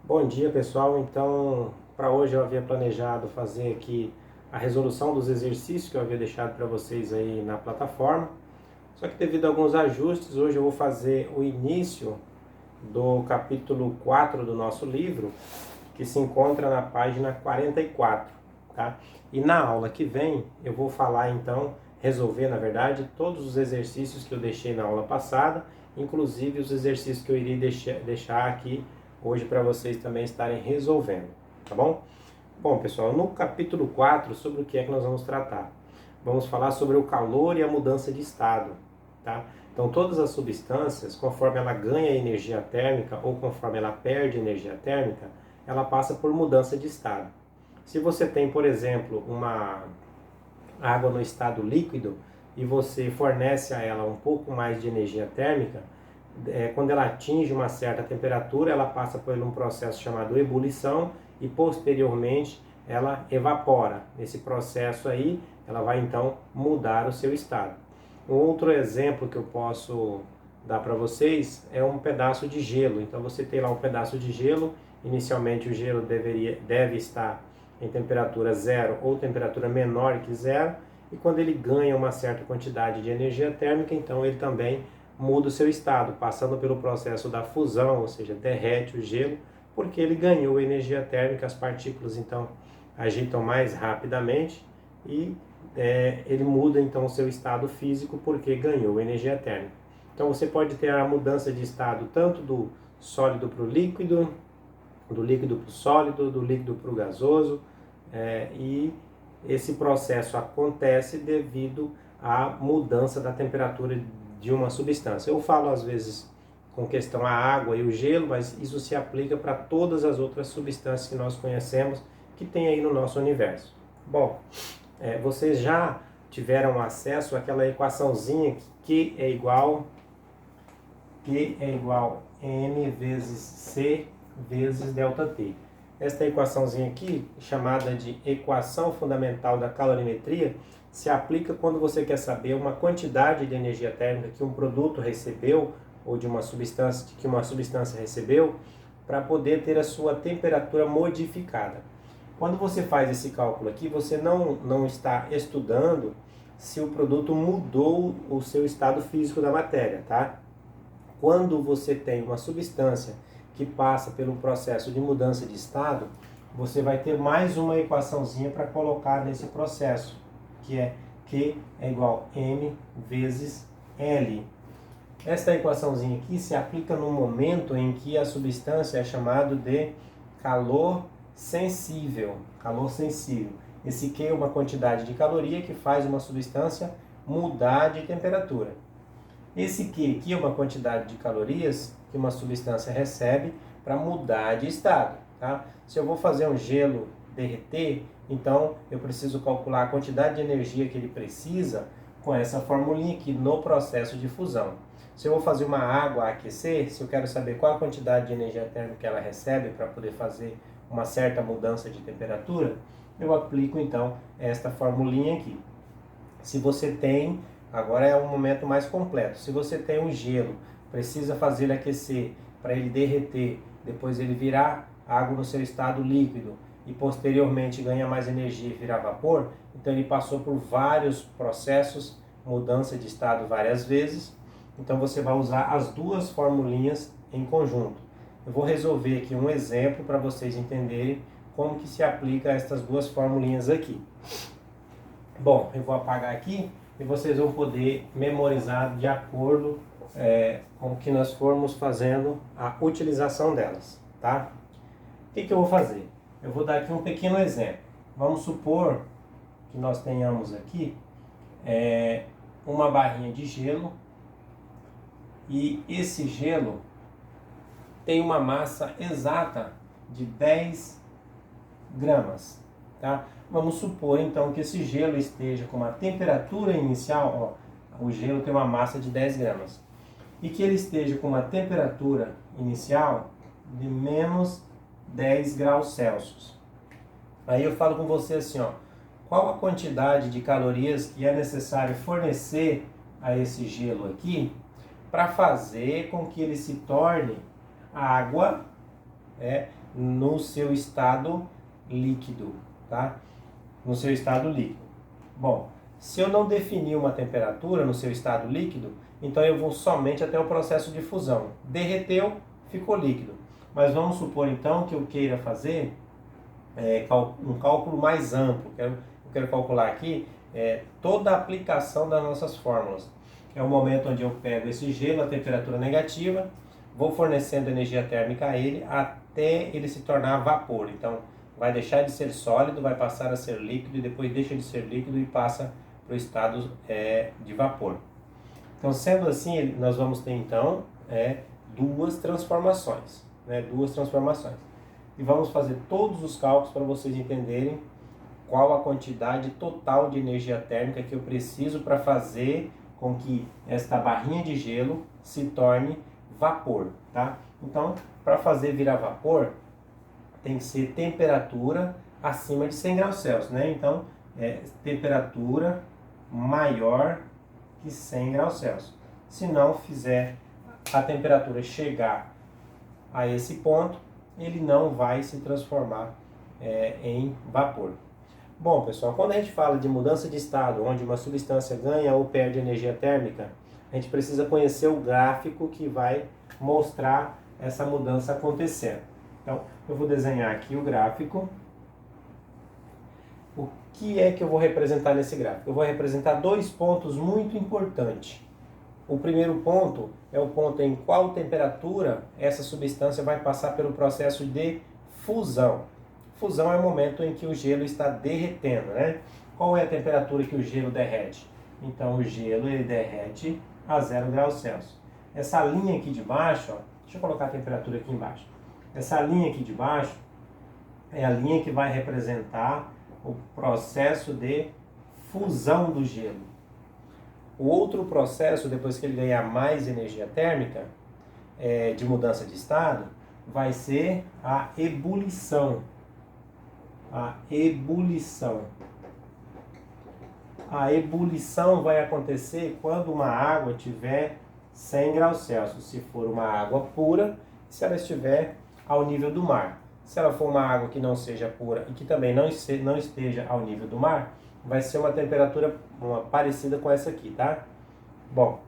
Bom dia, pessoal. Então, para hoje eu havia planejado fazer aqui a resolução dos exercícios que eu havia deixado para vocês aí na plataforma. Só que devido a alguns ajustes, hoje eu vou fazer o início do capítulo 4 do nosso livro, que se encontra na página 44, tá? E na aula que vem eu vou falar então, resolver na verdade, todos os exercícios que eu deixei na aula passada, inclusive os exercícios que eu iria deixar aqui hoje para vocês também estarem resolvendo, tá bom? Bom, pessoal, no capítulo 4, sobre o que é que nós vamos tratar? Vamos falar sobre o calor e a mudança de estado, tá? Então, todas as substâncias, conforme ela ganha energia térmica ou conforme ela perde energia térmica, ela passa por mudança de estado. Se você tem, por exemplo, uma água no estado líquido e você fornece a ela um pouco mais de energia térmica, quando ela atinge uma certa temperatura, ela passa por um processo chamado ebulição e posteriormente ela evapora. Nesse processo aí, ela vai então mudar o seu estado. Um outro exemplo que eu posso dar para vocês é um pedaço de gelo. Então você tem lá um pedaço de gelo, inicialmente o gelo deve estar em temperatura zero ou temperatura menor que zero, e quando ele ganha uma certa quantidade de energia térmica, então ele também muda o seu estado, passando pelo processo da fusão, ou seja, derrete o gelo, porque ele ganhou energia térmica, as partículas então agitam mais rapidamente e ele muda então o seu estado físico porque ganhou energia térmica. Então você pode ter a mudança de estado tanto do sólido para o líquido, do líquido para o sólido, do líquido para o gasoso, e esse processo acontece devido à mudança da temperatura de uma substância. Eu falo às vezes com questão a água e o gelo, mas isso se aplica para todas as outras substâncias que nós conhecemos que tem aí no nosso universo. Bom, vocês já tiveram acesso àquela equaçãozinha que é igual m vezes c vezes ΔT. Esta equaçãozinha aqui, chamada de equação fundamental da calorimetria, se aplica quando você quer saber uma quantidade de energia térmica que um produto recebeu ou de uma substância que uma substância recebeu para poder ter a sua temperatura modificada. Quando você faz esse cálculo aqui, você não está estudando se o produto mudou o seu estado físico da matéria, tá? Quando você tem uma substância que passa pelo processo de mudança de estado, você vai ter mais uma equaçãozinha para colocar nesse processo, que é Q é igual a M vezes L. Esta equaçãozinha aqui se aplica no momento em que a substância é chamado de calor sensível. Calor sensível. Esse Q é uma quantidade de caloria que faz uma substância mudar de temperatura. Esse Q aqui é uma quantidade de calorias que uma substância recebe para mudar de estado. Tá? Se eu vou fazer um gelo derreter, então eu preciso calcular a quantidade de energia que ele precisa com essa formulinha aqui no processo de fusão. Se eu vou fazer uma água aquecer, se eu quero saber qual a quantidade de energia térmica que ela recebe para poder fazer uma certa mudança de temperatura, eu aplico então esta formulinha aqui. Se você tem, agora é um momento mais completo, se você tem um gelo, precisa fazer ele aquecer para ele derreter, depois ele virar água no seu estado líquido e posteriormente ganha mais energia e virar vapor, então ele passou por vários processos, mudança de estado várias vezes, então você vai usar as duas formulinhas em conjunto. Eu vou resolver aqui um exemplo para vocês entenderem como que se aplica estas duas formulinhas aqui. Bom, eu vou apagar aqui e vocês vão poder memorizar de acordo com o que nós formos fazendo a utilização delas, tá? O que eu vou fazer? Eu vou dar aqui um pequeno exemplo. Vamos supor que nós tenhamos aqui uma barrinha de gelo e esse gelo tem uma massa exata de 10 gramas, tá? Vamos supor então que esse gelo esteja com uma temperatura inicial, o gelo tem uma massa de 10 gramas, e que ele esteja com uma temperatura inicial de menos 10 graus Celsius. Aí eu falo com você assim, qual a quantidade de calorias que é necessário fornecer a esse gelo aqui para fazer com que ele se torne água no seu estado líquido, tá? No seu estado líquido. Bom, se eu não definir uma temperatura no seu estado líquido, então eu vou somente até o processo de fusão. Derreteu, ficou líquido. Mas vamos supor então que eu queira fazer um cálculo mais amplo. Eu quero calcular aqui toda a aplicação das nossas fórmulas. É o momento onde eu pego esse gelo a temperatura negativa, vou fornecendo energia térmica a ele até ele se tornar vapor. Então, vai deixar de ser sólido, vai passar a ser líquido e depois deixa de ser líquido e passa para o estado de vapor. Então, sendo assim, nós vamos ter então duas transformações, duas transformações. E vamos fazer todos os cálculos para vocês entenderem qual a quantidade total de energia térmica que eu preciso para fazer com que esta barrinha de gelo se torne vapor, tá? Então, para fazer virar vapor, tem que ser temperatura acima de 100 graus Celsius, né? Então, temperatura maior que 100 graus Celsius. Se não fizer a temperatura chegar a esse ponto, ele não vai se transformar em vapor. Bom, pessoal, quando a gente fala de mudança de estado, onde uma substância ganha ou perde energia térmica, a gente precisa conhecer o gráfico que vai mostrar essa mudança acontecendo. Então, eu vou desenhar aqui o gráfico. O que é que eu vou representar nesse gráfico? Eu vou representar dois pontos muito importantes. O primeiro ponto é o ponto em qual temperatura essa substância vai passar pelo processo de fusão. Fusão é o momento em que o gelo está derretendo, né? Qual é a temperatura que o gelo derrete? Então, o gelo ele derrete a 0 graus Celsius. Essa linha aqui de baixo, ó, deixa eu colocar a temperatura aqui embaixo. Essa linha aqui de baixo é a linha que vai representar o processo de fusão do gelo. O outro processo, depois que ele ganhar mais energia térmica, de mudança de estado, vai ser a ebulição. A ebulição. A ebulição vai acontecer quando uma água tiver 100 graus Celsius, se for uma água pura, se ela estiver ao nível do mar. Se ela for uma água que não seja pura e que também não esteja ao nível do mar, vai ser uma temperatura parecida com essa aqui, tá? Bom,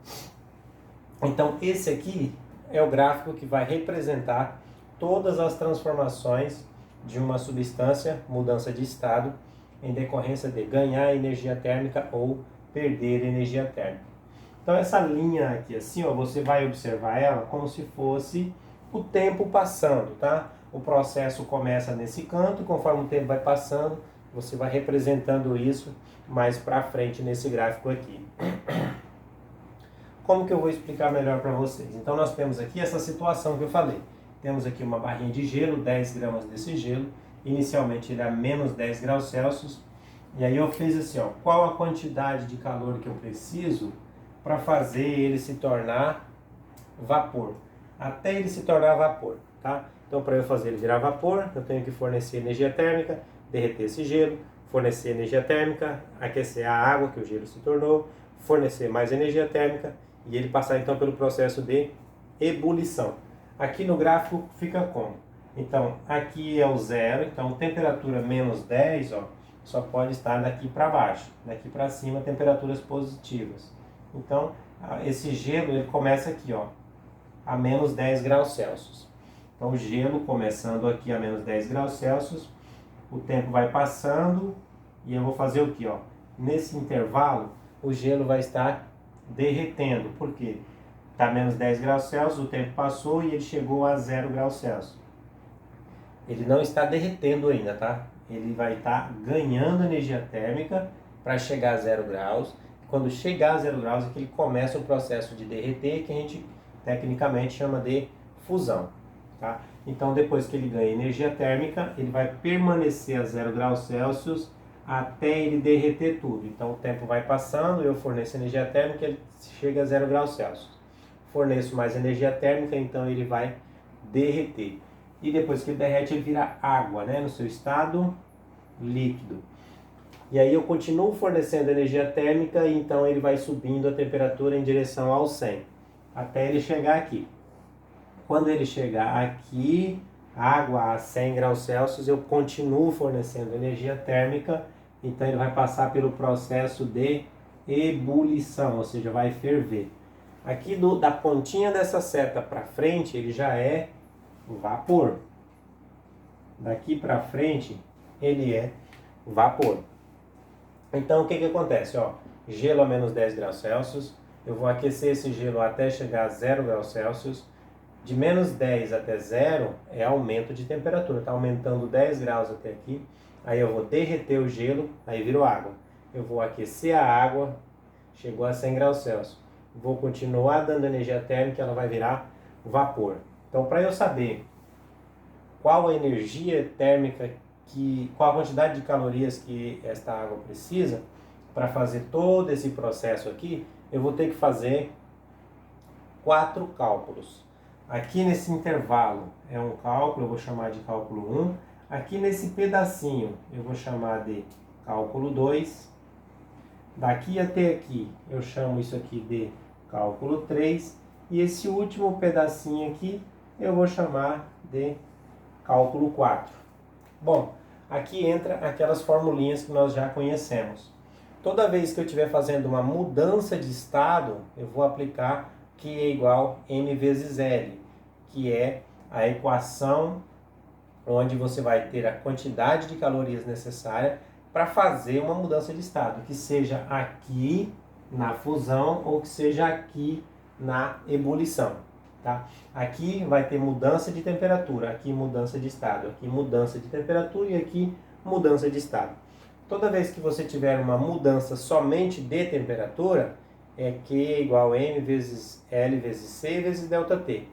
então esse aqui é o gráfico que vai representar todas as transformações de uma substância, mudança de estado, em decorrência de ganhar energia térmica ou perder energia térmica. Então essa linha aqui assim, ó, você vai observar ela como se fosse o tempo passando, tá? O processo começa nesse canto, conforme o tempo vai passando, você vai representando isso mais para frente nesse gráfico aqui. Como que eu vou explicar melhor para vocês? Então nós temos aqui essa situação que eu falei. Temos aqui uma barrinha de gelo, 10 gramas desse gelo. Inicialmente ele é a menos 10 graus Celsius. E aí eu fiz assim, ó, qual a quantidade de calor que eu preciso para fazer ele se tornar vapor? Até ele se tornar vapor, tá? Então para eu fazer ele virar vapor, eu tenho que fornecer energia térmica, derreter esse gelo, fornecer energia térmica, aquecer a água que o gelo se tornou, fornecer mais energia térmica e ele passar então pelo processo de ebulição. Aqui no gráfico fica como? Então, aqui é o zero, então temperatura menos 10, ó, só pode estar daqui para baixo. Daqui para cima, temperaturas positivas. Então, esse gelo ele começa aqui, ó, a menos 10 graus Celsius. Então, o gelo começando aqui a menos 10 graus Celsius, o tempo vai passando e eu vou fazer o que, ó? Nesse intervalo, o gelo vai estar derretendo. Por quê? Está menos 10 graus Celsius, o tempo passou e ele chegou a 0 graus Celsius. Ele não está derretendo ainda, tá? Ele vai estar ganhando energia térmica para chegar a 0 graus. Quando chegar a 0 graus é que ele começa o processo de derreter, que a gente tecnicamente chama de fusão, tá? Então depois que ele ganha energia térmica, ele vai permanecer a 0 graus Celsius até ele derreter tudo. Então o tempo vai passando, eu forneço energia térmica, ele chega a 0 graus Celsius. Forneço mais energia térmica, então ele vai derreter. E depois que ele derrete, ele vira água, né, no seu estado líquido. E aí eu continuo fornecendo energia térmica, e então ele vai subindo a temperatura em direção ao 100, até ele chegar aqui. Quando ele chegar aqui, água a 100 graus Celsius, eu continuo fornecendo energia térmica, então ele vai passar pelo processo de ebulição, ou seja, vai ferver. Aqui da pontinha dessa seta para frente, ele já é vapor. Daqui para frente, ele é vapor. Então, o que acontece? Ó, gelo a menos 10 graus Celsius, eu vou aquecer esse gelo até chegar a 0 graus Celsius. De menos 10 até 0 é aumento de temperatura, está aumentando 10 graus até aqui. Aí eu vou derreter o gelo, aí virou água. Eu vou aquecer a água, chegou a 100 graus Celsius. Vou continuar dando energia térmica, ela vai virar vapor. Então, para eu saber qual a energia térmica, qual a quantidade de calorias que esta água precisa para fazer todo esse processo aqui, eu vou ter que fazer 4 cálculos. Aqui nesse intervalo é um cálculo, eu vou chamar de cálculo 1. Aqui nesse pedacinho eu vou chamar de cálculo 2. Daqui até aqui eu chamo isso aqui de cálculo 3. E esse último pedacinho aqui eu vou chamar de cálculo 4. Bom, aqui entra aquelas formulinhas que nós já conhecemos. Toda vez que eu estiver fazendo uma mudança de estado, eu vou aplicar Q é igual a M vezes L, que é a equação onde você vai ter a quantidade de calorias necessária para fazer uma mudança de estado, que seja aqui na fusão ou que seja aqui na ebulição. Tá? Aqui vai ter mudança de temperatura, aqui mudança de estado, aqui mudança de temperatura e aqui mudança de estado. Toda vez que você tiver uma mudança somente de temperatura, é Q é igual a M vezes L vezes C vezes ΔT.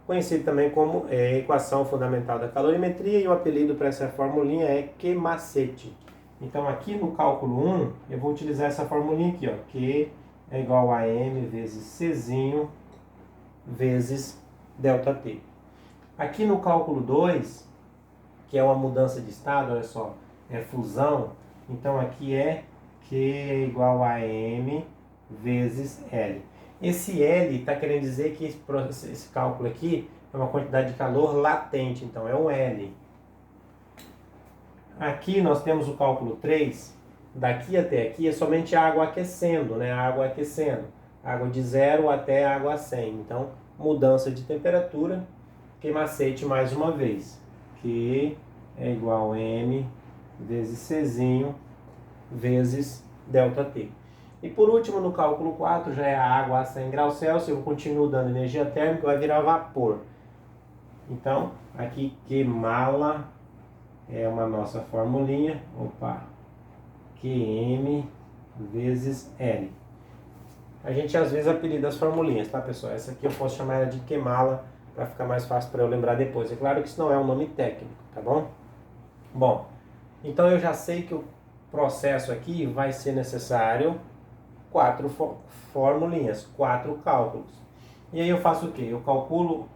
Conhecido também como equação fundamental da calorimetria, e o apelido para essa formulinha é Q-macete. Então aqui no cálculo 1, eu vou utilizar essa formulinha aqui, ó, Q é igual a M vezes Czinho vezes ΔT. Aqui no cálculo 2, que é uma mudança de estado, olha só, é fusão, então aqui é Q é igual a M vezes L. Esse L está querendo dizer que esse cálculo aqui é uma quantidade de calor latente, então é um L. Aqui nós temos o cálculo 3, daqui até aqui é somente a água aquecendo, né? A água aquecendo. Água de 0 até água a 100. Então, mudança de temperatura, Q-macete mais uma vez. Q é igual a M vezes Czinho vezes ΔT. E por último, no cálculo 4, já é a água a 100 graus Celsius, eu continuo dando energia térmica, vai virar vapor. Então, aqui Qmala é uma nossa formulinha, Qm vezes L. A gente às vezes apelida as formulinhas, tá pessoal? Essa aqui eu posso chamar ela de Qmala, para ficar mais fácil para eu lembrar depois. É claro que isso não é um nome técnico, tá bom? Bom, então eu já sei que o processo aqui vai ser necessário 4 formulinhas, 4 cálculos. E aí eu faço o quê? Eu calculo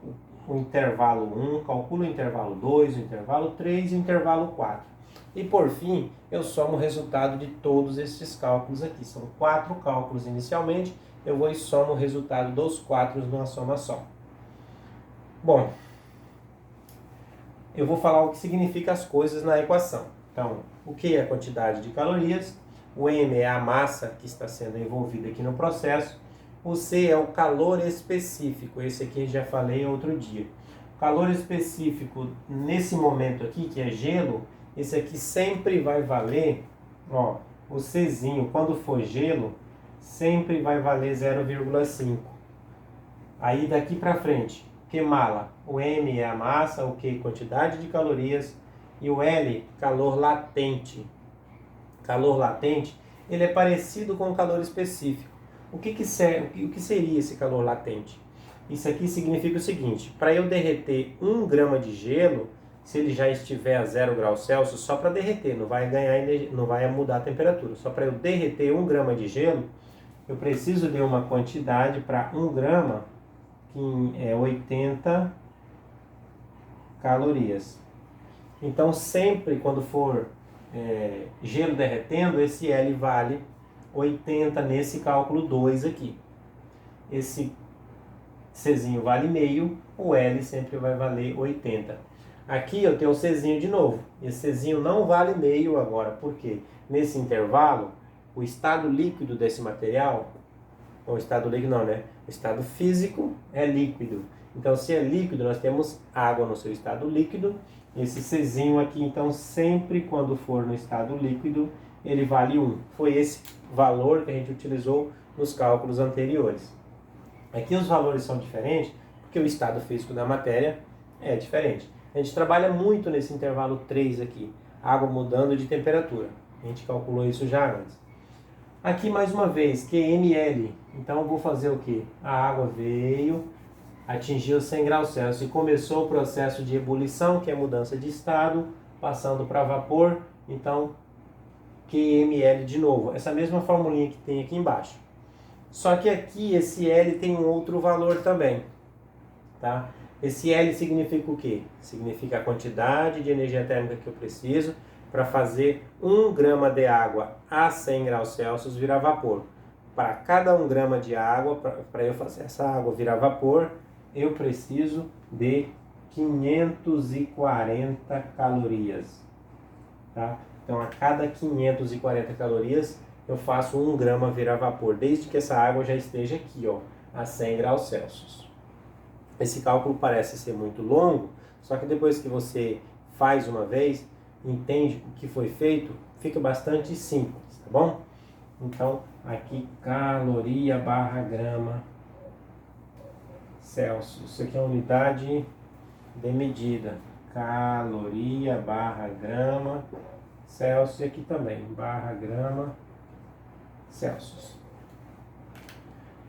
o intervalo 1, calculo o intervalo 2, o intervalo 3 e o intervalo 4. E por fim, eu somo o resultado de todos esses cálculos aqui. São 4 cálculos inicialmente, eu vou e somo o resultado dos 4 numa soma só. Bom, eu vou falar o que significa as coisas na equação. Então, o que é a quantidade de calorias? O M é a massa que está sendo envolvida aqui no processo. O C é o calor específico. Esse aqui eu já falei outro dia. O calor específico nesse momento aqui, que é gelo, esse aqui sempre vai valer, ó, o Czinho, quando for gelo, sempre vai valer 0,5. Aí daqui para frente, Qmala, o M é a massa, o Q quantidade de calorias e o L, calor latente. Calor latente, ele é parecido com o calor específico. O que seria esse calor latente? Isso aqui significa o seguinte: para eu derreter 1 grama de gelo, se ele já estiver a 0 graus Celsius, só para derreter, não vai ganhar energia, não vai mudar a temperatura. Só para eu derreter 1 grama de gelo, eu preciso de uma quantidade para 1 grama, que é 80 calorias. Então, sempre quando for gelo derretendo, esse L vale 80 nesse cálculo 2 aqui. Esse Czinho vale meio, o L sempre vai valer 80. Aqui eu tenho o Czinho de novo. Esse Czinho não vale meio agora, porque nesse intervalo, o estado líquido desse material, ou estado líquido não, né? O estado físico é líquido. Então, se é líquido, nós temos água no seu estado líquido. Esse Czinho aqui, então, sempre quando for no estado líquido, ele vale 1. Foi esse valor que a gente utilizou nos cálculos anteriores. Aqui os valores são diferentes, porque o estado físico da matéria é diferente. A gente trabalha muito nesse intervalo 3 aqui, água mudando de temperatura. A gente calculou isso já antes. Aqui mais uma vez, QML. Então eu vou fazer o quê? A água veio, atingiu 100 graus Celsius e começou o processo de ebulição, que é mudança de estado, passando para vapor. Então, QML de novo. Essa mesma formulinha que tem aqui embaixo. Só que aqui esse L tem um outro valor também. Tá? Esse L significa o quê? Significa a quantidade de energia térmica que eu preciso para fazer 1 grama de água a 100 graus Celsius virar vapor. Para cada 1 grama de água, para eu fazer essa água virar vapor, eu preciso de 540 calorias. Tá? Então, a cada 540 calorias, eu faço 1 grama virar vapor, desde que essa água já esteja aqui, ó, a 100 graus Celsius. Esse cálculo parece ser muito longo, só que depois que você faz uma vez, entende o que foi feito, fica bastante simples, tá bom? Então, aqui caloria barra grama Celsius. Isso aqui é a unidade de medida. Caloria barra grama Celsius. E aqui também, barra grama Celsius.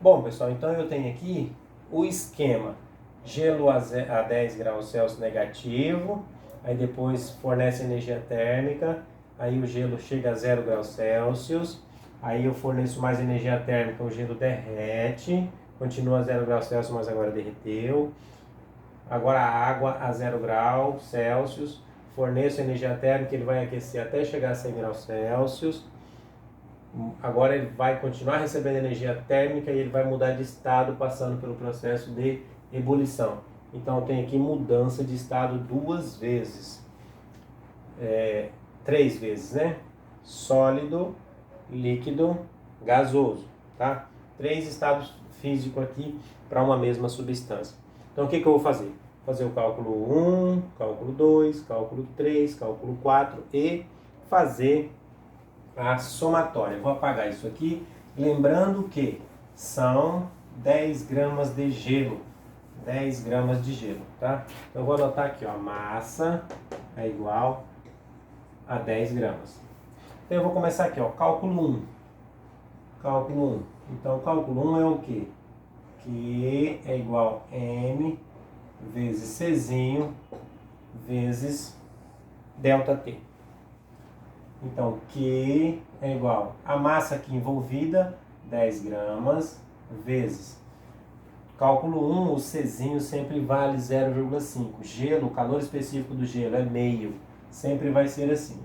Bom, pessoal, então eu tenho aqui o esquema. Gelo a 10 graus Celsius negativo, aí depois fornece energia térmica, aí o gelo chega a 0 graus Celsius, aí eu forneço mais energia térmica, o gelo derrete, continua a 0 graus Celsius, mas agora derreteu. Agora a água a 0 graus Celsius, forneço energia térmica, ele vai aquecer até chegar a 100 graus Celsius. Agora ele vai continuar recebendo energia térmica e ele vai mudar de estado, passando pelo processo de ebulição. Então tem aqui mudança de estado 2 vezes, 3 vezes, né? Sólido, líquido, gasoso, tá? 3 estados físicos aqui para uma mesma substância. Então o que eu vou fazer? Fazer o cálculo 1, cálculo 2, cálculo 3, cálculo 4 e fazer a somatória. Vou apagar isso aqui, lembrando que são 10 gramas de gelo. 10 gramas de gelo, tá? Então eu vou anotar aqui, ó, massa é igual a 10 gramas. Então eu vou começar aqui, ó, cálculo 1. Cálculo 1. Então cálculo 1 é o quê? Q é igual a M vezes Czinho vezes ΔT. Então Q é igual a massa aqui envolvida, 10 gramas, vezes cálculo 1, o Czinho sempre vale 0,5. Gelo, o calor específico do gelo é meio. Sempre vai ser assim.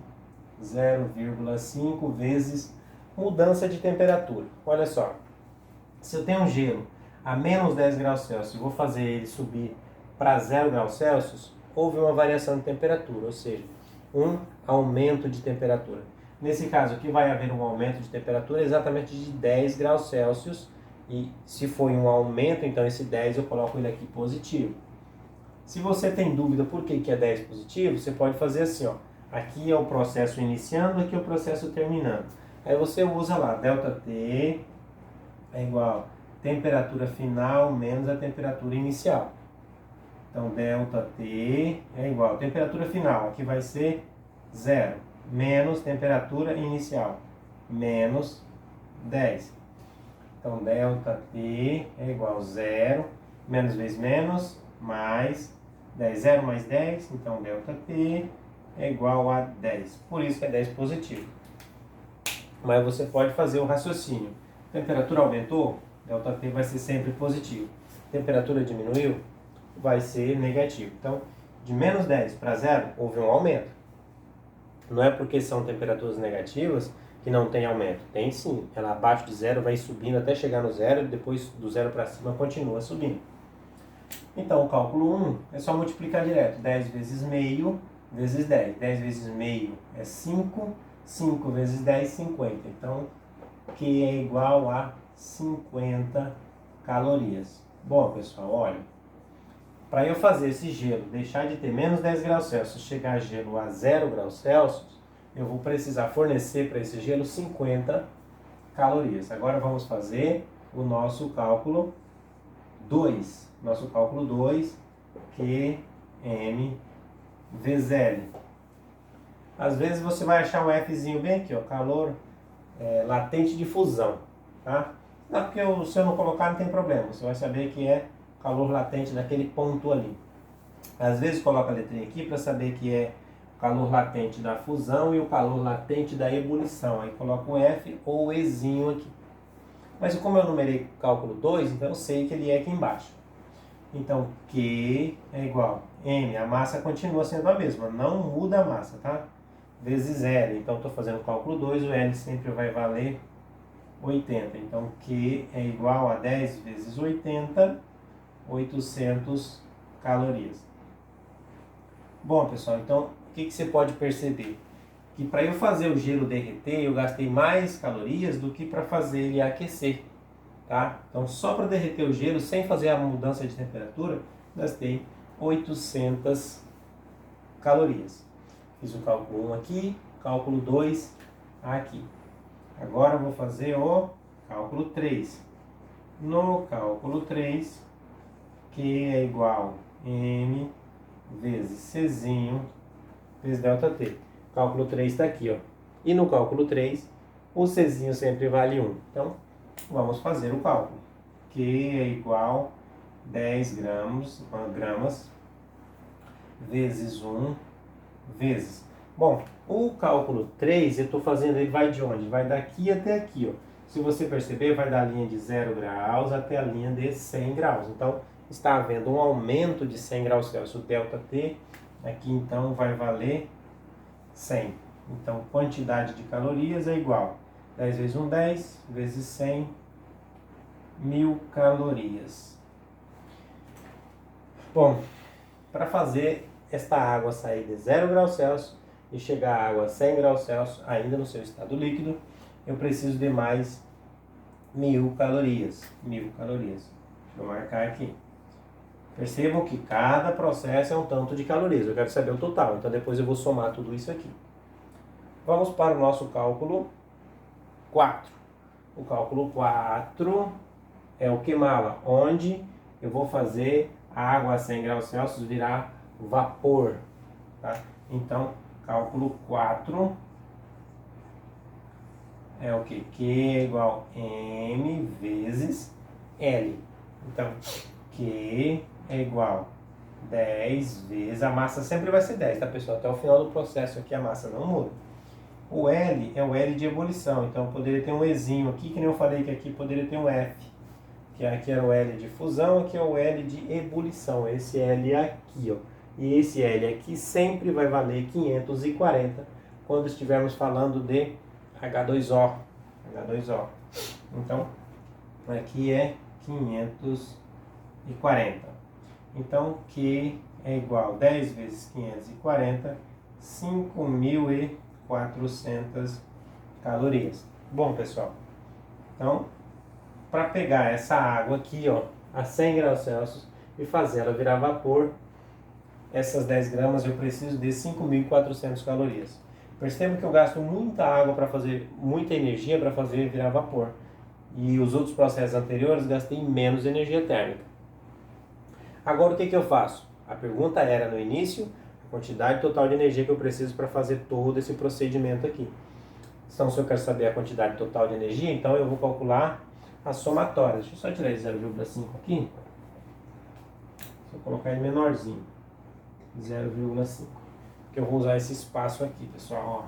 0,5 vezes mudança de temperatura. Olha só. Se eu tenho um gelo a menos 10 graus Celsius e vou fazer ele subir para 0 graus Celsius, houve uma variação de temperatura, ou seja, um aumento de temperatura. Nesse caso aqui vai haver um aumento de temperatura exatamente de 10 graus Celsius. E se foi um aumento, então esse 10 eu coloco ele aqui positivo. Se você tem dúvida por que é 10 positivo, você pode fazer assim, ó. Aqui é o processo iniciando, aqui é o processo terminando. Aí você usa lá, ΔT é igual a temperatura final menos a temperatura inicial. Então, ΔT é igual a temperatura final, aqui vai ser 0, menos temperatura inicial, menos 10. Então, ΔT é igual a 0, menos vezes menos, mais 10. 0 mais 10, então ΔT é igual a 10. Por isso que é 10 positivo. Mas você pode fazer o raciocínio. Temperatura aumentou, ΔT vai ser sempre positivo. Temperatura diminuiu, vai ser negativo. Então, de menos 10 para 0, houve um aumento. Não é porque são temperaturas negativas que não tem aumento. Tem sim. Ela abaixo de 0 vai subindo até chegar no 0 e depois do 0 para cima continua subindo. Então, o cálculo 1 é só multiplicar direto. 10 vezes meio vezes 10. 10 vezes meio é 5. 5 vezes 10, 50. Então, Q é igual a 50 calorias. Bom, pessoal, olha. Para eu fazer esse gelo deixar de ter menos 10 graus Celsius, chegar gelo a 0 graus Celsius, eu vou precisar fornecer para esse gelo 50 calorias. Agora vamos fazer o nosso cálculo 2. Nosso cálculo 2, QM vezes L. Às vezes você vai achar um Fzinho bem aqui, ó, calor latente de fusão, tá? Não, porque se eu não colocar não tem problema, você vai saber que é calor latente daquele ponto ali. Às vezes coloca a letrinha aqui para saber que é o calor latente da fusão e o calor latente da ebulição. Aí coloca o F ou o Ezinho aqui. Mas como eu numerei cálculo 2, então eu sei que ele é aqui embaixo. Então, Q é igual a M, a massa continua sendo a mesma, não muda a massa, tá? Vezes L, então estou fazendo o cálculo 2, o L sempre vai valer 80. Então, Q é igual a 10 vezes 80, 800 calorias. Bom, pessoal, então o que você pode perceber? Que para eu fazer o gelo derreter, eu gastei mais calorias do que para fazer ele aquecer. Tá? Então, só para derreter o gelo, sem fazer a mudança de temperatura, gastei 800 calorias. Fiz o cálculo 1 aqui, cálculo 2 aqui. Agora eu vou fazer o cálculo 3. No cálculo 3, Q é igual a M vezes Czinho vezes ΔT. Cálculo 3 está aqui, ó. E no cálculo 3, o Czinho sempre vale 1. Então, vamos fazer o cálculo. Q é igual a 10 gramas vezes 1 vezes. Bom, o cálculo 3, eu estou fazendo, ele vai de onde? Vai daqui até aqui, ó. Se você perceber, vai da linha de 0 graus até a linha de 100 graus. Então, está havendo um aumento de 100 graus Celsius. O ΔT aqui, então, vai valer 100. Então, quantidade de calorias é igual a 10 vezes 1, 10, vezes 100, 1000 calorias. Bom, para fazer esta água sair de 0 graus Celsius e chegar a água a 100 graus Celsius, ainda no seu estado líquido, eu preciso de mais 1000 calorias. 1000 calorias. Deixa eu marcar aqui. Percebam que cada processo é um tanto de calorias. Eu quero saber o total, então depois eu vou somar tudo isso aqui. Vamos para o nosso cálculo 4. O cálculo 4 é o Queimala, onde eu vou fazer a água a 100 graus Celsius virar vapor. Tá? Então, cálculo 4 é o que? Q é igual a M vezes L. Então, Q é igual a 10 vezes, a massa sempre vai ser 10, tá, pessoal? Até o final do processo aqui a massa não muda. O L é o L de ebulição, então poderia ter um Ezinho aqui, que nem eu falei que aqui poderia ter um F. Que aqui era o L de fusão, aqui é o L de ebulição. Esse L aqui, ó. E esse L aqui sempre vai valer 540 quando estivermos falando de H2O. H2O. Então, aqui é 540. Então, Q é igual a 10 vezes 540, 5.400 calorias. Bom, pessoal, então, para pegar essa água aqui, ó, a 100 graus Celsius e fazer ela virar vapor, essas 10 gramas eu preciso de 5.400 calorias. Perceba que eu gasto muita água para fazer, muita energia para fazer virar vapor. E os outros processos anteriores gastei menos energia térmica. Agora o que eu faço? A pergunta era no início, a quantidade total de energia que eu preciso para fazer todo esse procedimento aqui. Então, se eu quero saber a quantidade total de energia, então eu vou calcular a somatória. Deixa eu só tirar esse 0,5 aqui. Vou colocar ele menorzinho. 0,5. Que eu vou usar esse espaço aqui, pessoal. Ó.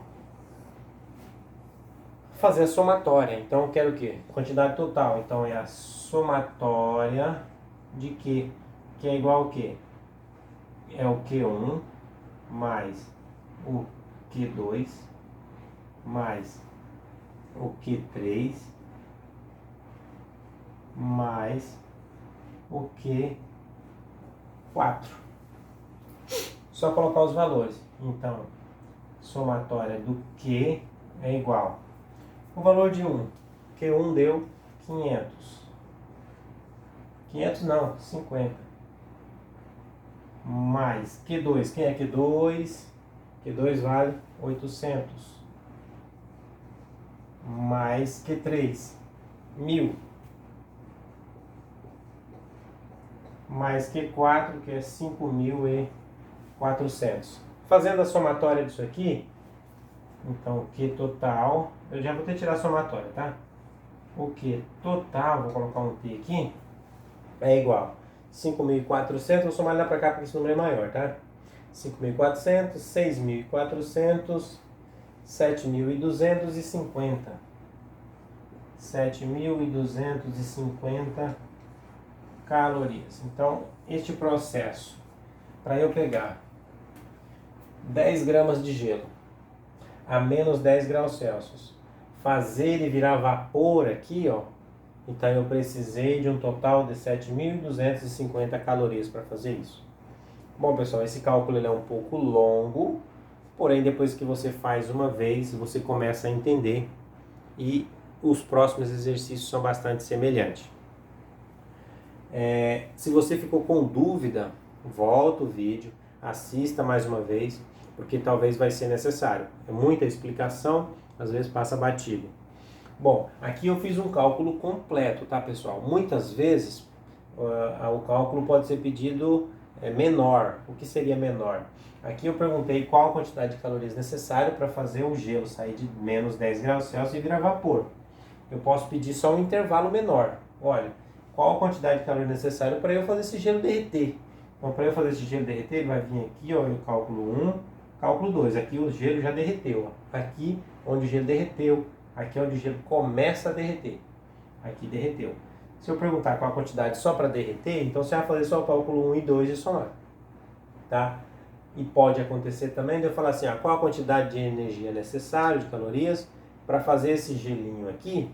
Fazer a somatória. Então, eu quero o quê? Quantidade total. Então, é a somatória de Q. Que é igual ao quê? É o Q1 mais o Q2 mais o Q3 mais o 4. Só colocar os valores. Então, somatória do Q é igual. O valor de 1. Q1 deu 500. 500 não, 50. Mais Q2. Quem é Q2? Q2 vale 800. Mais Q3. 1000. Mais Q4, que é 5.400. Fazendo a somatória disso aqui, então o Q total, eu já vou ter que tirar a somatória, tá? O Q total, vou colocar um T aqui, é igual 5.400, vou somar lá para cá porque esse número é maior, tá? 5.400, 6.400, 7.250. 7.250 calorias. Então, este processo, para eu pegar 10 gramas de gelo a menos 10 graus Celsius, fazer ele virar vapor aqui, ó, então eu precisei de um total de 7.250 calorias para fazer isso. Bom, pessoal, esse cálculo ele é um pouco longo, porém depois que você faz uma vez, você começa a entender e os próximos exercícios são bastante semelhantes. Se você ficou com dúvida, volta o vídeo, assista mais uma vez, porque talvez vai ser necessário. É muita explicação, às vezes passa batido. Bom, aqui eu fiz um cálculo completo, tá, pessoal? Muitas vezes o cálculo pode ser pedido menor. O que seria menor? Aqui eu perguntei qual a quantidade de calorias necessária para fazer o gelo sair de menos 10 graus Celsius e virar vapor. Eu posso pedir só um intervalo menor. Olha, qual a quantidade de calorias necessária para eu fazer esse gelo derreter? Então, para eu fazer esse gelo derreter, ele vai vir aqui, ó, no cálculo 1, cálculo 2. Aqui o gelo já derreteu. Ó. Aqui onde o gelo derreteu, aqui onde o gelo começa a derreter. Aqui derreteu. Se eu perguntar qual a quantidade só para derreter, então você vai fazer só o cálculo 1 e 2 e somar. Tá? E pode acontecer também de eu falar assim, qual a quantidade de energia necessária, de calorias, para fazer esse gelinho aqui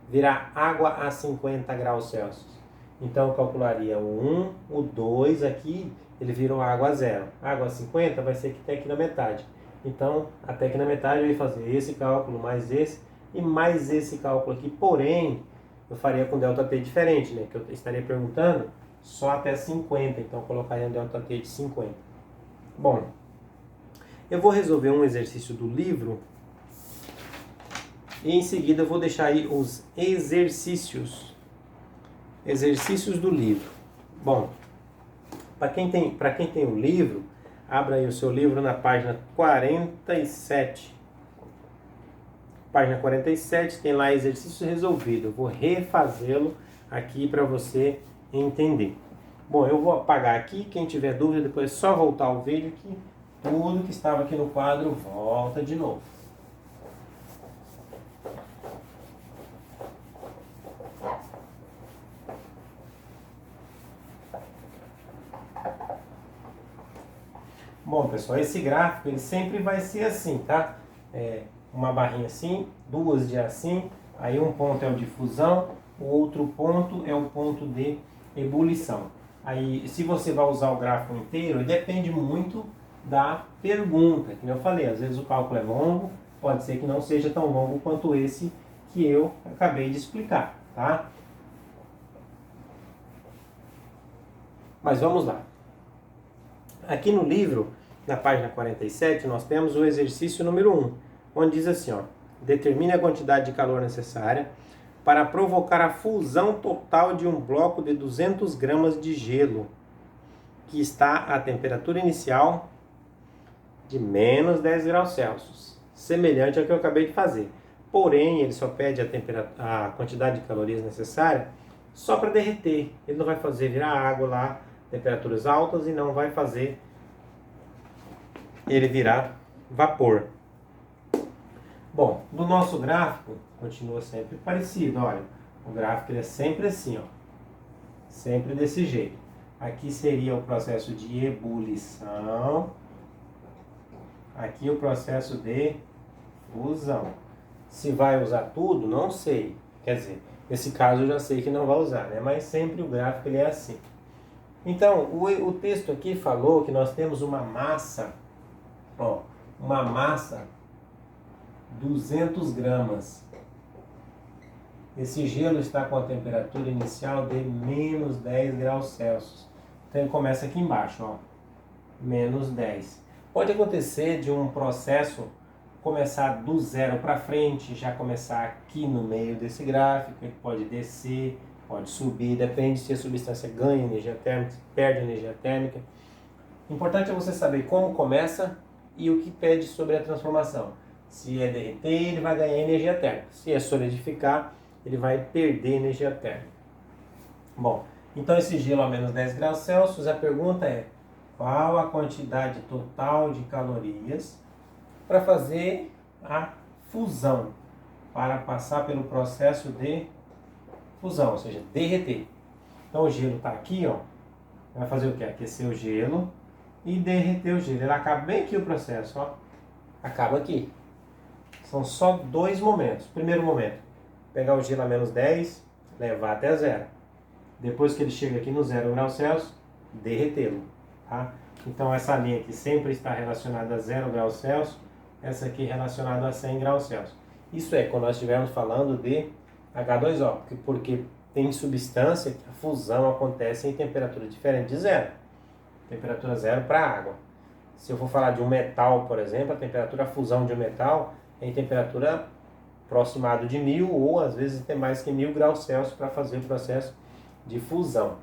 virar água a 50 graus Celsius. Então eu calcularia o 1, o 2 aqui, ele virou água a 0. Água a 50 vai ser que até aqui na metade. Então, até aqui na metade eu ia fazer esse cálculo, mais esse e mais esse cálculo aqui. Porém, eu faria com ΔT diferente, né? Que eu estaria perguntando só até 50. Então, eu colocaria um ΔT de 50. Bom, eu vou resolver um exercício do livro e em seguida eu vou deixar aí os exercícios do livro. Bom, para quem tem o livro, abra aí o seu livro na página 47. Página 47 tem lá exercício resolvido. Eu vou refazê-lo aqui para você entender. Bom, eu vou apagar aqui. Quem tiver dúvida, depois é só voltar o vídeo que tudo que estava aqui no quadro volta de novo. Bom, pessoal, esse gráfico ele sempre vai ser assim, tá? Uma barrinha assim, duas de assim, aí um ponto é o de fusão, o outro ponto é o ponto de ebulição. Aí, se você vai usar o gráfico inteiro, depende muito da pergunta. Como eu falei, às vezes o cálculo é longo, pode ser que não seja tão longo quanto esse que eu acabei de explicar, tá? Mas vamos lá. Aqui no livro, na página 47, nós temos o exercício número 1, onde diz assim, ó, determine a quantidade de calor necessária para provocar a fusão total de um bloco de 200 gramas de gelo, que está a temperatura inicial de menos 10 graus Celsius, semelhante ao que eu acabei de fazer. Porém, ele só pede a quantidade de calorias necessária só para derreter. Ele não vai fazer virar água lá, temperaturas altas, e não vai fazer ele virar vapor. Bom, no nosso gráfico continua sempre parecido, olha, o gráfico ele é sempre assim, ó, sempre desse jeito. Aqui seria o processo de ebulição, aqui o processo de fusão. Se vai usar tudo, não sei, quer dizer, nesse caso eu já sei que não vai usar, né? Mas sempre o gráfico ele é assim. Então, o texto aqui falou que nós temos uma massa, ó, uma massa 200 gramas. Esse gelo está com a temperatura inicial de menos 10 graus Celsius. Então ele começa aqui embaixo, ó, menos 10. Pode acontecer de um processo começar do zero para frente, já começar aqui no meio desse gráfico, ele pode descer, pode subir, depende se a substância ganha energia térmica, perde energia térmica. O importante é você saber como começa e o que pede sobre a transformação. Se é derreter, ele vai ganhar energia térmica. Se é solidificar, ele vai perder energia térmica. Bom, então esse gelo a menos 10 graus Celsius, a pergunta é: qual a quantidade total de calorias para fazer a fusão, para passar pelo processo de fusão, ou seja, derreter. Então o gelo está aqui, ó, vai fazer o que? Aquecer o gelo e derreter o gelo. Ele acaba bem aqui o processo, ó, acaba aqui. São só dois momentos. Primeiro momento, pegar o gelo a menos 10, levar até zero. Depois que ele chega aqui no 0 graus Celsius, derretê-lo. Tá? Então essa linha aqui sempre está relacionada a 0 graus Celsius, essa aqui relacionada a 100 graus Celsius. Isso é quando nós estivermos falando de H2O, porque tem substância que a fusão acontece em temperatura diferente de zero. Temperatura zero para água. Se eu for falar de um metal, por exemplo, a fusão de um metal é em temperatura aproximado de 1000 ou às vezes até mais que 1000 graus Celsius para fazer o processo de fusão.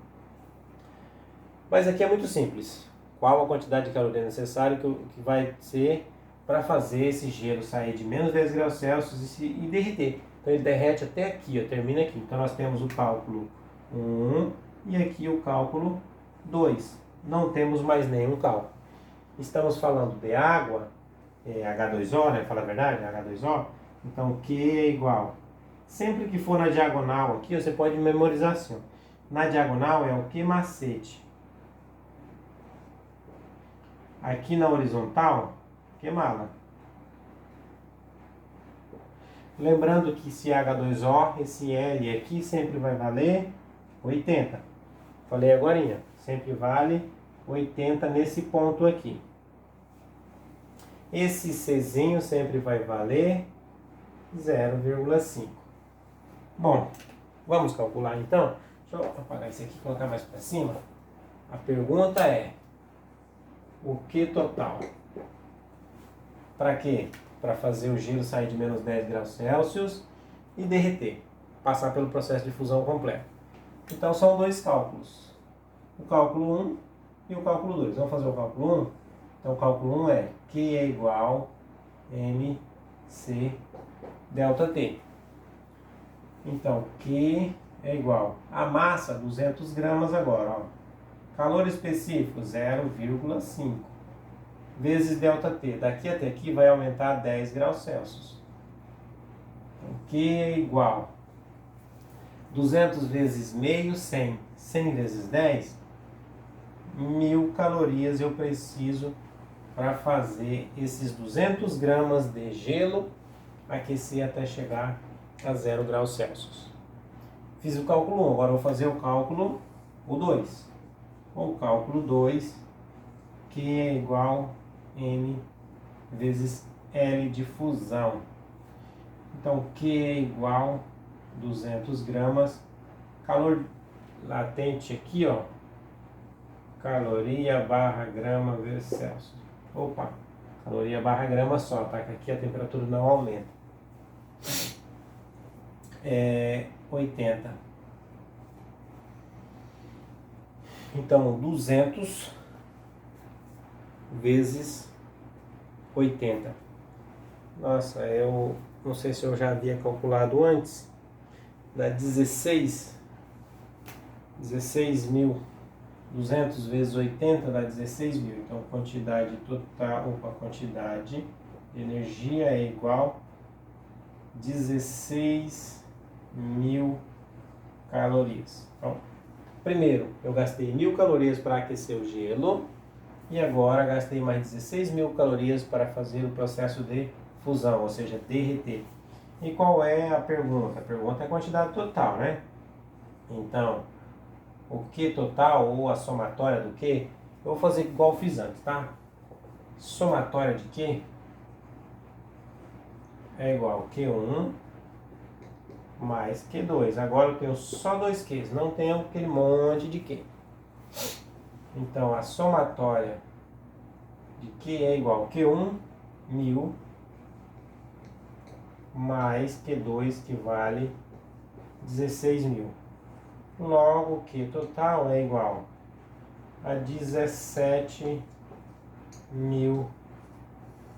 Mas aqui é muito simples. Qual a quantidade de caloria necessária que vai ser para fazer esse gelo sair de menos 10 graus Celsius e derreter? Então ele derrete até aqui, ó, termina aqui. Então nós temos o cálculo 1 e aqui o cálculo 2. Não temos mais nenhum cálculo. Estamos falando de água, H2O, né? Fala a verdade, H2O. Então Q é igual. Sempre que for na diagonal aqui, você pode memorizar assim, ó. Na diagonal é o Q macete. Aqui na horizontal, Q mala. Lembrando que se H2O, esse L aqui sempre vai valer 80. Falei agorinha, sempre vale 80 nesse ponto aqui. Esse Czinho sempre vai valer 0,5. Bom, vamos calcular então. Deixa eu apagar isso aqui e colocar mais para cima. A pergunta é: o Q total? Para quê? Para fazer o gelo sair de menos 10 graus Celsius e derreter, passar pelo processo de fusão completo. Então são dois cálculos, o cálculo 1 e o cálculo 2. Vamos fazer o cálculo 1? Então o cálculo 1 é Q é igual MC delta T. Então Q é igual a massa, 200 gramas agora, ó. Calor específico, 0,5. Vezes ΔT. Daqui até aqui vai aumentar 10 graus Celsius. Então, Q é igual 200 vezes meio, 100. 100 vezes 10, 1000 calorias eu preciso para fazer esses 200 gramas de gelo aquecer até chegar a 0 graus Celsius. Fiz o cálculo 1, agora vou fazer o cálculo 2. O cálculo 2, que é igual M vezes L de fusão. Então, Q é igual 200 gramas. Calor latente aqui, ó. Caloria barra grama vezes Celsius. Opa, caloria barra grama só, tá? Que aqui a temperatura não aumenta. 80. Então, 200 vezes 80. Nossa, eu não sei se eu já havia calculado antes. Dá 16.000. 200 vezes 80 dá 16.000. Então, quantidade total, quantidade de energia é igual a 16.000 calorias. Então, primeiro, eu gastei 1000 calorias para aquecer o gelo e agora gastei mais 16.000 calorias para fazer o processo de fusão, ou seja, derreter. E qual é a pergunta? A pergunta é a quantidade total, né? Então, o Q total ou a somatória do Q, eu vou fazer igual eu fiz antes, tá? Somatória de Q é igual a Q1 mais Q2. Agora eu tenho só dois Qs, não tenho aquele monte de Q. Então a somatória de Q é igual a Q1, 1000, mais Q2, que vale 16.000. Logo, Q total é igual a 17.000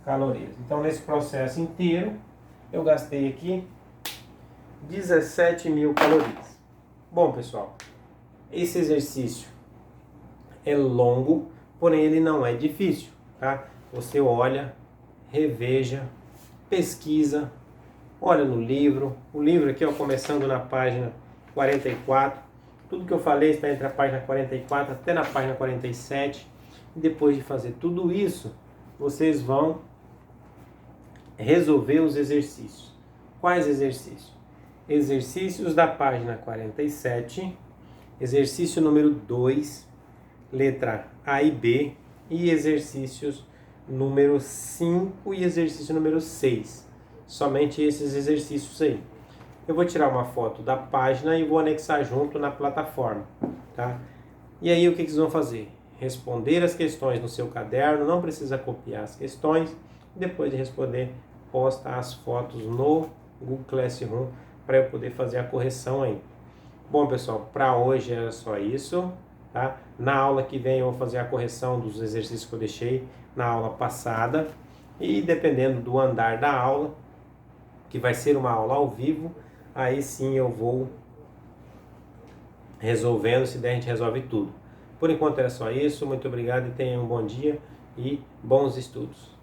calorias. Então, nesse processo inteiro, eu gastei aqui 17.000 calorias. Bom, pessoal, esse exercício é longo, porém ele não é difícil, tá? Você olha, reveja, pesquisa, olha no livro. O livro aqui, ó, começando na página 44. Tudo que eu falei está entre a página 44 até na página 47. E depois de fazer tudo isso, vocês vão resolver os exercícios. Quais exercícios? Exercícios da página 47, exercício número 2, letra A e B, e exercícios número 5 e exercício número 6. Somente esses exercícios aí. Eu vou tirar uma foto da página e vou anexar junto na plataforma, tá? E aí o que vocês vão fazer? Responder as questões no seu caderno, não precisa copiar as questões. Depois de responder, posta as fotos no Google Classroom para eu poder fazer a correção aí. Bom, pessoal, para hoje era só isso, tá? Na aula que vem eu vou fazer a correção dos exercícios que eu deixei na aula passada. E dependendo do andar da aula, que vai ser uma aula ao vivo, aí sim eu vou resolvendo, se der a gente resolve tudo. Por enquanto era só isso, muito obrigado e tenha um bom dia e bons estudos.